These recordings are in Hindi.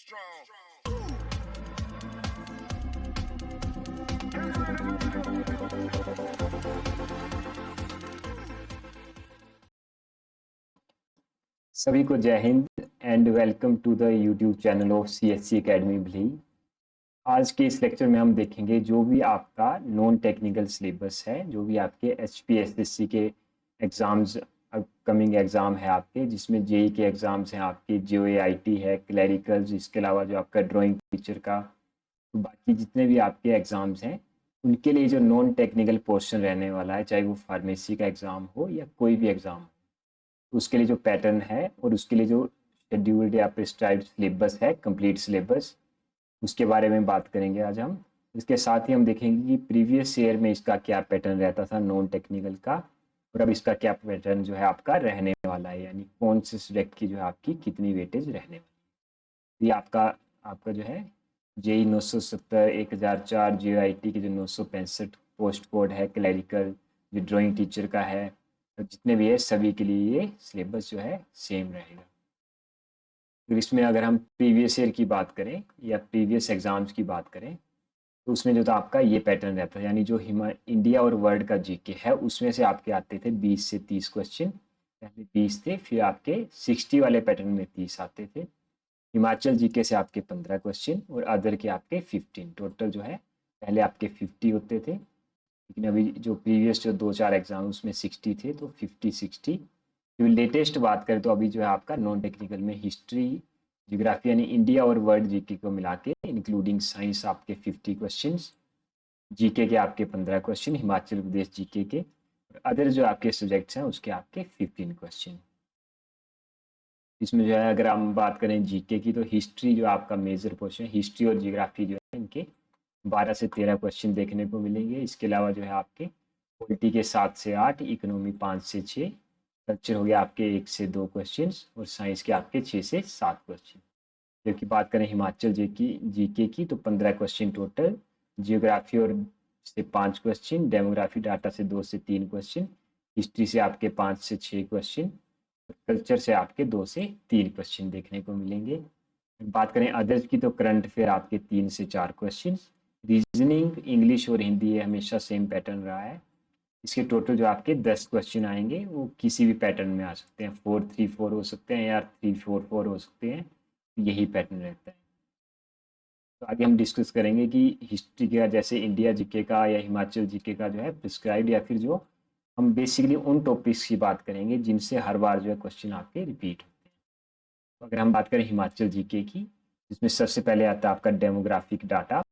सभी को जय हिंद and welcome to the YouTube channel of CSC academy भली। आज के इस लेक्चर में हम देखेंगे जो भी आपका नॉन टेक्निकल सिलेबस है, जो भी आपके HPSSC के एग्ज़ाम्स, अपकमिंग एग्ज़ाम है आपके, जिसमें जेई के एग्ज़ाम्स हैं आपके, JOAIT है, क्लैरिकल्स, इसके अलावा जो आपका ड्राइंग टीचर का, तो बाकी जितने भी आपके एग्ज़ाम्स हैं उनके लिए जो नॉन टेक्निकल पोर्शन रहने वाला है, चाहे वो फार्मेसी का एग्ज़ाम हो या कोई भी एग्ज़ाम हो, उसके लिए जो पैटर्न है और उसके लिए जो शेड्यूल्ड या प्रिस्क्राइब्ड सिलेबस है, कंप्लीट सिलेबस, उसके बारे में बात करेंगे आज हम। इसके साथ ही हम देखेंगे कि प्रीवियस ईयर में इसका क्या पैटर्न रहता था नॉन टेक्निकल का, और अब इसका क्या पैटर्न जो है आपका रहने वाला है, यानी कौन से सब्जेक्ट की जो है आपकी कितनी वेटेज रहने वाली है। ये आपका आपका जो है JEE 970 1004 JOAIT के जो 965 पोस्ट कोड है, क्लैरिकल जो ड्राइंग टीचर का है, तो जितने भी है सभी के लिए ये सिलेबस जो है सेम रहेगा। तो इसमें अगर हम प्रीवियस ईयर की बात करें या प्रीवियस एग्जाम्स की बात करें, तो उसमें जो था आपका ये पैटर्न रहता है, यानी जो इंडिया और वर्ल्ड का जीके है उसमें से आपके आते थे 20 से 30 क्वेश्चन। पहले 20 थे, फिर आपके 60 वाले पैटर्न में 30 आते थे। हिमाचल जीके से आपके 15 क्वेश्चन और अदर के आपके 15, टोटल जो है पहले आपके 50 होते थे, लेकिन अभी जो प्रीवियस जो 2-4 एग्जाम उसमें 60 थे, तो 50-60। जो लेटेस्ट बात करें तो अभी जो है आपका नॉन टेक्निकल में हिस्ट्री, ज्योग्राफी यानी इंडिया और वर्ल्ड जीके को मिला के इंक्लूडिंग साइंस आपके 50 क्वेश्चन, जीके के आपके 15 क्वेश्चन, हिमाचल प्रदेश जीके के, और अदर जो आपके सब्जेक्ट्स हैं उसके आपके 15 क्वेश्चन। इसमें जो है अगर हम बात करें जीके की, तो हिस्ट्री जो आपका मेजर पोर्शन है, हिस्ट्री और ज्योग्राफी जो है इनके 12 से 13 क्वेश्चन देखने को मिलेंगे। इसके अलावा जो है आपके पॉलिटी के 7 से 8, इकोनॉमी 5 से 6, कल्चर हो गया आपके 1 से 2 क्वेश्चन, और साइंस के आपके 6 से 7 क्वेश्चन। जबकि बात करें हिमाचल जीके की तो 15 क्वेश्चन टोटल, जियोग्राफी और से 5 क्वेश्चन, डेमोग्राफी डाटा से 2 से 3 क्वेश्चन, हिस्ट्री से आपके 5 से 6 क्वेश्चन, कल्चर से आपके 2 से 3 क्वेश्चन देखने को मिलेंगे। बात करें अदर्स की तो करंट अफेयर आपके 3 से 4 क्वेश्चन, रीजनिंग, इंग्लिश और हिंदी ये हमेशा सेम पैटर्न रहा है। इसके टोटल जो आपके 10 क्वेश्चन आएंगे वो किसी भी पैटर्न में आ सकते हैं, 4-3-4 हो सकते हैं या 3-4-4 हो सकते हैं, यही पैटर्न रहता है। तो आगे हम डिस्कस करेंगे कि हिस्ट्री का जैसे इंडिया जीके का या हिमाचल जीके का जो है प्रिस्क्राइब्ड, या फिर जो हम बेसिकली उन टॉपिक्स की बात करेंगे जिनसे हर बार जो है क्वेश्चन आपके रिपीट होते हैं। तो अगर हम बात करें हिमाचल जीके की, जिसमें सबसे पहले आता है आपका डेमोग्राफिक डाटा,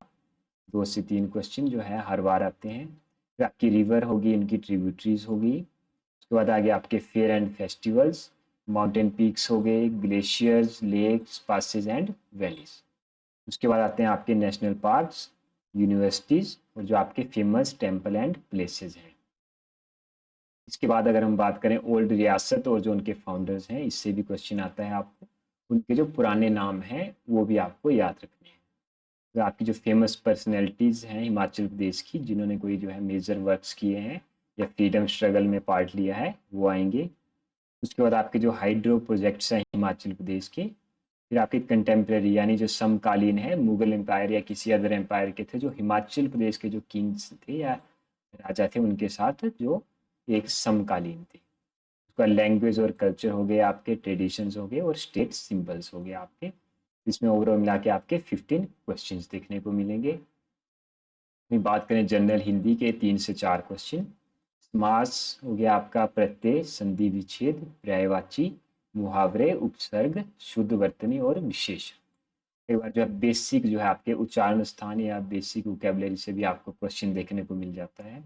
2 से 3 क्वेश्चन जो है हर बार आते हैं। फिर आपकी रिवर होगी, उनकी ट्रिब्यूटरीज होगी। उसके बाद आगे आपके fair and festivals, mountain peaks हो गए, glaciers, lakes, passes and valleys. उसके बाद आते हैं आपके नेशनल पार्क्स, यूनिवर्सिटीज़, और जो आपके फेमस टेम्पल एंड प्लेसेस हैं। इसके बाद अगर हम बात करें ओल्ड रियासत और जो उनके फाउंडर्स हैं, इससे भी क्वेश्चन आता है आपको। उनके जो पुराने नाम हैं वो भी आपको याद रखने हैं। तो आपकी जो फेमस पर्सनैलिटीज़ हैं हिमाचल प्रदेश की, जिन्होंने कोई जो है मेजर वर्क्स किए हैं या फ्रीडम स्ट्रगल में पार्ट लिया है, वो आएंगे। उसके बाद आपके जो हाइड्रो प्रोजेक्ट्स हैं हिमाचल प्रदेश के, फिर आपके कंटेम्प्रेरी यानी जो समकालीन है, मुगल एम्पायर या किसी अदर एम्पायर के थे, जो हिमाचल प्रदेश के जो किंग्स थे या राजा थे उनके साथ जो एक समकालीन थे। उसका लैंग्वेज और कल्चर हो गए आपके, ट्रेडिशंस हो गए और स्टेट सिंबल्स हो गए आपके। इसमें ओवरऑल मिला के आपके 15 क्वेश्चंस देखने को मिलेंगे। बात करें जनरल हिंदी के 3 से 4 क्वेश्चन, समास हो गया आपका, प्रत्यय, संधि विच्छेद, पर्यायवाची, मुहावरे, उपसर्ग, शुद्ध वर्तनी और विशेष। कई बार जो है बेसिक जो है आपके उच्चारण स्थान या बेसिक वोकैबुलरी से भी आपको क्वेश्चन देखने को मिल जाता है।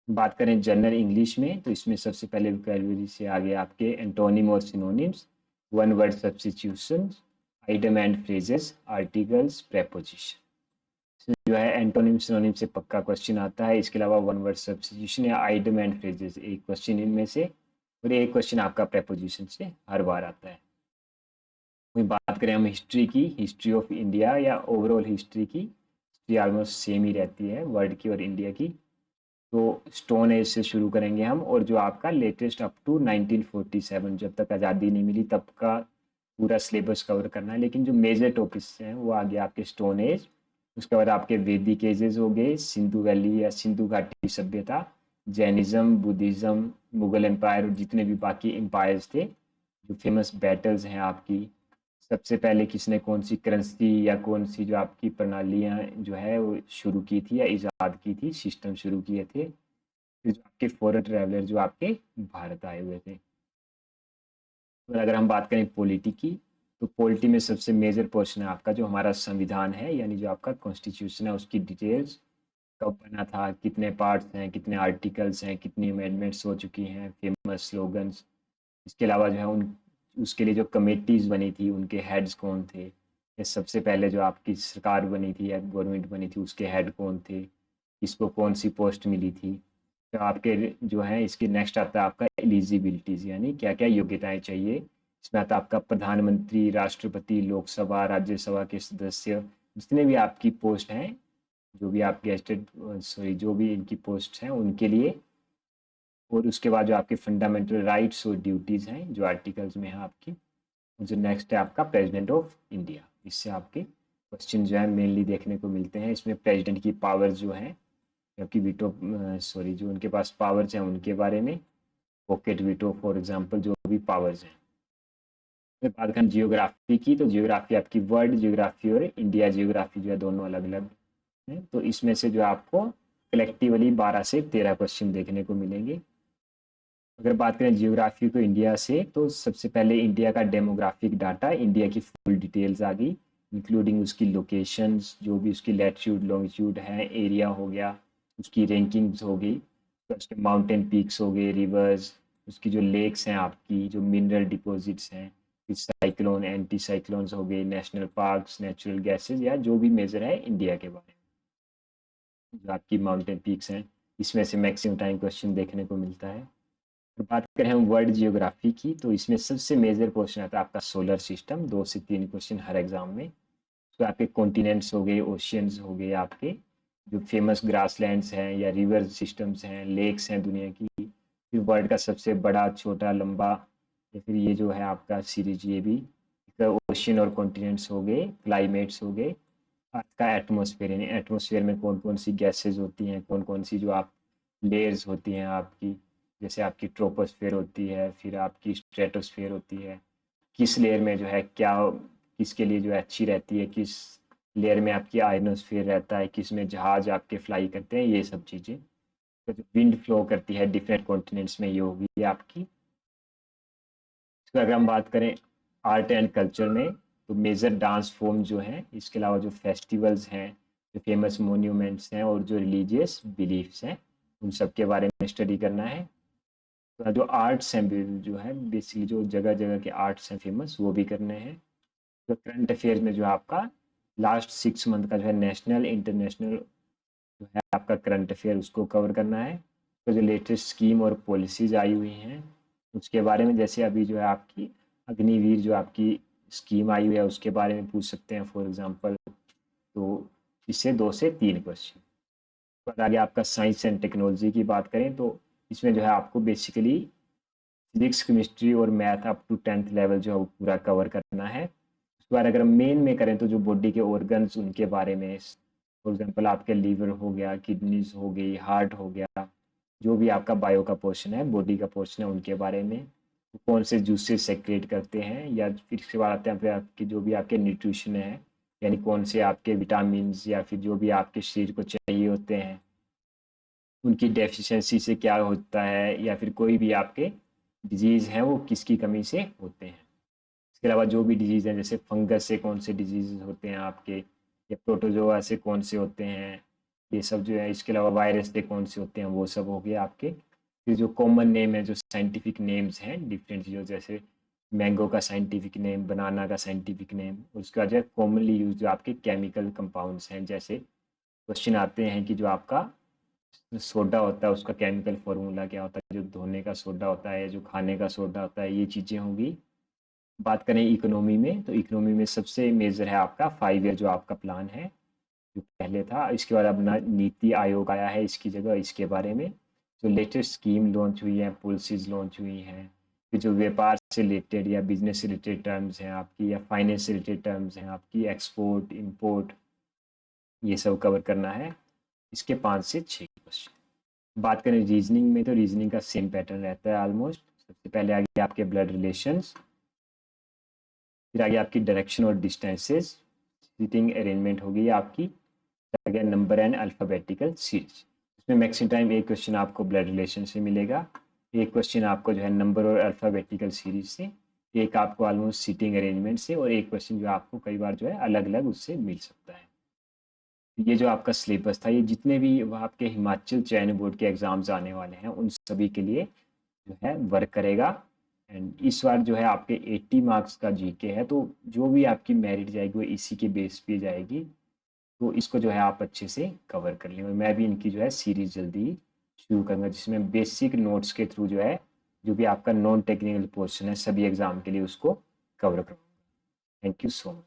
बात करें जनरल इंग्लिश में तो इसमें सबसे पहले वोकैबुलरी से आगे आपके एंटोनिम और synonyms, one word substitution, idem and phrases, articles, preposition. जो है एंटोनिम सिनोनिम से पक्का क्वेश्चन आता है। इसके अलावा वन वर्ड सब्स्टिट्यूशन या आइडम एंड फ्रेजेस एक क्वेश्चन इनमें से, और एक क्वेश्चन आपका प्रेपोजिशन से हर बार आता है। वही बात करें हम हिस्ट्री की, हिस्ट्री ऑफ इंडिया या ओवरऑल हिस्ट्री की, हिस्ट्री ऑलमोस्ट सेम ही रहती है वर्ल्ड की और इंडिया की। तो स्टोन एज से शुरू करेंगे हम, और जो आपका लेटेस्ट अप टू 1947, जब तक आज़ादी नहीं मिली तब का पूरा सिलेबस कवर करना है, लेकिन जो मेजर टॉपिक्स हैं वो आ गया आपके स्टोन एज, उसके बाद आपके वैदिक एजेस हो गए, सिंधु वैली या सिंधु घाटी सभ्यता, जैनिज्म, बुद्धिज्म, मुगल एम्पायर और जितने भी बाकी एम्पायर्स थे, जो फेमस बैटल्स हैं आपकी, सबसे पहले किसने कौन सी करेंसी या कौन सी जो आपकी प्रणालियाँ जो है वो शुरू की थी या ईजाद की थी, सिस्टम शुरू किए थे, फिर जो आपके फॉरेन ट्रैवलर जो आपके भारत आए हुए थे। और अगर हम बात करें पॉलिटी की, तो पॉलिटी में सबसे मेजर पोर्शन है आपका जो हमारा संविधान है, यानी जो आपका कॉन्स्टिट्यूशन है, उसकी डिटेल्स, कब बना था, कितने पार्ट्स हैं, कितने आर्टिकल्स हैं, कितनी अमेंडमेंट्स हो चुकी हैं, फेमस स्लोगन्स। इसके अलावा जो है उन उसके लिए जो कमेटीज़ बनी थी उनके हेड्स कौन थे, ये सबसे पहले जो आपकी सरकार बनी थी या गवर्नमेंट बनी थी उसके हेड कौन थे, किसको कौन सी पोस्ट मिली थी। तो आपके जो है इसके नेक्स्ट आता है आपका एलिजिबिलिटीज़, यानी क्या क्या योग्यताएं चाहिए। इसमें आता है आपका प्रधानमंत्री, राष्ट्रपति, लोकसभा, राज्यसभा के सदस्य, जितने भी आपकी पोस्ट हैं, जो भी आप गेस्टेड सॉरी जो भी इनकी पोस्ट हैं उनके लिए। और उसके बाद जो आपके फंडामेंटल राइट्स और ड्यूटीज़ हैं जो आर्टिकल्स में है आपकी। जो नेक्स्ट है आपका प्रेसिडेंट ऑफ इंडिया, इससे आपके क्वेश्चन जो है मेनली देखने को मिलते हैं। इसमें प्रेसिडेंट की पावर्स जो है, जबकि वीटो सॉरी जो उनके पास पावर्स हैं उनके बारे में, पॉकेट वीटो फॉर एग्जांपल, जो भी पावर्स हैं। फिर बात करें जियोग्राफी की, तो जियोग्राफी आपकी वर्ल्ड जियोग्राफी और इंडिया जियोग्राफी जो है दोनों अलग अलग हैं। तो इसमें से जो आपको कलेक्टिवली 12 से 13 क्वेश्चन देखने को मिलेंगे। अगर बात करें जियोग्राफी को इंडिया से, तो सबसे पहले इंडिया का डेमोग्राफिक डाटा, इंडिया की फुल डिटेल्स आ गई, इंक्लूडिंग उसकी लोकेशंस, जो भी उसकी लैटिट्यूड लॉन्गिट्यूड है, एरिया हो गया, उसकी रैंकिंग्स हो गई, तो उसके माउंटेन पीक्स हो गए, रिवर्स, उसकी जो लेक्स हैं आपकी, जो मिनरल डिपॉजिट्स हैं, फिर साइक्लोन, एंटी साइक्लोन्स हो गए, नेशनल पार्क्स, नेचुरल गैसेज, या जो भी मेजर है इंडिया के बारे में, जो आपकी माउंटेन पीक्स हैं, इसमें से मैक्सिमम टाइम क्वेश्चन देखने को मिलता है। तो बात करें हम वर्ल्ड जियोग्राफी की, तो इसमें सबसे मेजर क्वेश्चन आता है आपका सोलर सिस्टम, 2 से 3 क्वेश्चन हर एग्जाम में। तो आपके कॉन्टिनेंट्स हो गए, ओशियंस हो गए, आपके जो फेमस ग्रासलैंड्स हैं या रिवर सिस्टम्स हैं, लेक्स हैं दुनिया की, फिर वर्ल्ड का सबसे बड़ा, छोटा, लंबा, या फिर ये जो है आपका सीरीज, ये भी ओशियन और कॉन्टिनेंट्स हो गए, क्लाइमेट्स हो गए, अर्थ का एटमॉस्फेयर, यानी एटमॉस्फेयर में कौन कौन सी गैसेज होती हैं, कौन कौन सी जो आप लेयर्स होती हैं आपकी, जैसे आपकी ट्रोपोस्फेयर होती है, फिर आपकी स्ट्रेटोस्फेयर होती है, किस लेयर में जो है क्या, किसके लिए जो है अच्छी रहती है, किस लेयर में आपकी आयनोस्फेयर रहता है, किस में जहाज आपके फ्लाई करते हैं, ये सब चीज़ें। तो जो विंड फ्लो करती है डिफरेंट कॉन्टिनेंट्स में, ये होगी आपकी। तो अगर हम बात करें आर्ट एंड कल्चर में, तो मेजर डांस फॉर्म जो हैं, इसके अलावा जो फेस्टिवल्स हैं, जो फेमस मोन्यूमेंट्स हैं और जो रिलीजियस बिलीफ्स हैं, उन सब के बारे में स्टडी करना है। तो जो आर्ट्स हैं जो है बेसिकली जो जगह जगह के आर्ट्स हैं फेमस, वो भी करने हैं। तो करंट अफेयर्स में जो आपका लास्ट 6 मंथ का जो है नेशनल इंटरनेशनल जो है आपका करंट अफेयर, उसको कवर करना है। तो जो लेटेस्ट स्कीम और पॉलिसीज आई हुई हैं उसके बारे में, जैसे अभी जो है आपकी अग्निवीर जो आपकी स्कीम आई हुई है उसके बारे में पूछ सकते हैं फॉर एग्जांपल। तो इससे 2 से 3 क्वेश्चन। और आगे आपका साइंस एंड टेक्नोलॉजी की बात करें, तो इसमें जो है आपको बेसिकली फिजिक्स, केमिस्ट्री और math up to 10th level जो है वो पूरा कवर करना है। उसके बाद अगर मेन में करें तो जो बॉडी के ऑर्गन्स उनके बारे में, फॉर एग्जांपल आपके लीवर हो गया, किडनीज हो गई, हार्ट हो गया, जो भी आपका बायो का पोर्शन है, बॉडी का पोर्शन है, उनके बारे में, कौन से जूसेस सेक्रेट करते हैं, या फिर इसके बाद आते हैं फिर आपके जो भी आपके न्यूट्रिशन है, यानी कौन से आपके विटामिन या फिर जो भी आपके शरीर को चाहिए होते हैं, उनकी डेफिशिएंसी से क्या होता है, या फिर कोई भी आपके डिजीज़ हैं वो किसकी कमी से होते हैं। इसके अलावा जो भी डिजीज़ हैं, जैसे फंगस से कौन से डिजीज़ होते हैं आपके, या प्रोटोजोआ से कौन से होते हैं, ये सब जो है। इसके अलावा वायरस से कौन से होते हैं, वो सब हो गए आपके। फिर जो कॉमन नेम है, जो साइंटिफिक नेम्स हैं डिफरेंट, जो जैसे मैंगो का साइंटिफिक नेम, बनाना का साइंटिफिक नेम, उसका जो है कॉमनली यूज जो आपके केमिकल कंपाउंड्स हैं। जैसे क्वेश्चन आते हैं कि जो आपका सोडा होता है उसका केमिकल फॉर्मूला क्या होता है, जो धोने का सोडा होता है, जो खाने का सोडा होता है, ये चीज़ें होंगी। बात करें इकोनॉमी में, तो इकोनॉमी में सबसे मेजर है आपका 5 ईयर जो आपका प्लान है, जो पहले था। इसके बाद अब नीति आयोग आया है इसकी जगह, इसके बारे में जो लेटेस्ट स्कीम लॉन्च हुई है, पॉलिसीज लॉन्च हुई हैं, आपके जो व्यापार से रिलेटेड या बिजनेस से रिलेटेड टर्म्स हैं आपकी, या फाइनेंस से रिलेटेड टर्म्स हैं आपकी, एक्सपोर्ट इंपोर्ट, ये सब कवर करना है। इसके 5 से 6 क्वेश्चन। बात करें रीजनिंग में, तो रीजनिंग का सेम पैटर्न रहता है ऑलमोस्ट। सबसे पहले आगे आपके ब्लड रिलेशंस, फिर आगे आपकी डायरेक्शन और डिस्टेंसेस, सीटिंग अरेंजमेंट होगी आपकी, आगे नंबर एंड अल्फ़ाबेटिकल सीरीज। इसमें मैक्सिमम टाइम एक क्वेश्चन आपको ब्लड रिलेशन से मिलेगा, एक क्वेश्चन आपको जो है नंबर और अल्फ़ाबेटिकल सीरीज से, एक आपको ऑलमोस्ट सीटिंग अरेंजमेंट से, और एक क्वेश्चन जो आपको कई बार जो है अलग अलग उससे मिल सकता है। ये जो आपका सिलेबस था, ये जितने भी आपके हिमाचल चयन बोर्ड के एग्ज़ाम्स आने वाले हैं उन सभी के लिए जो है वर्क करेगा। एंड इस बार जो है आपके 80 मार्क्स का जीके है, तो जो भी आपकी मेरिट जाएगी वो इसी के बेस पे जाएगी। तो इसको जो है आप अच्छे से कवर कर लें, और मैं भी इनकी जो है सीरीज जल्दी ही शुरू करूँगा, जिसमें बेसिक नोट्स के थ्रू जो है जो भी आपका नॉन टेक्निकल पोर्शन है सभी एग्ज़ाम के लिए उसको कवर करूँगा। Thank you so much.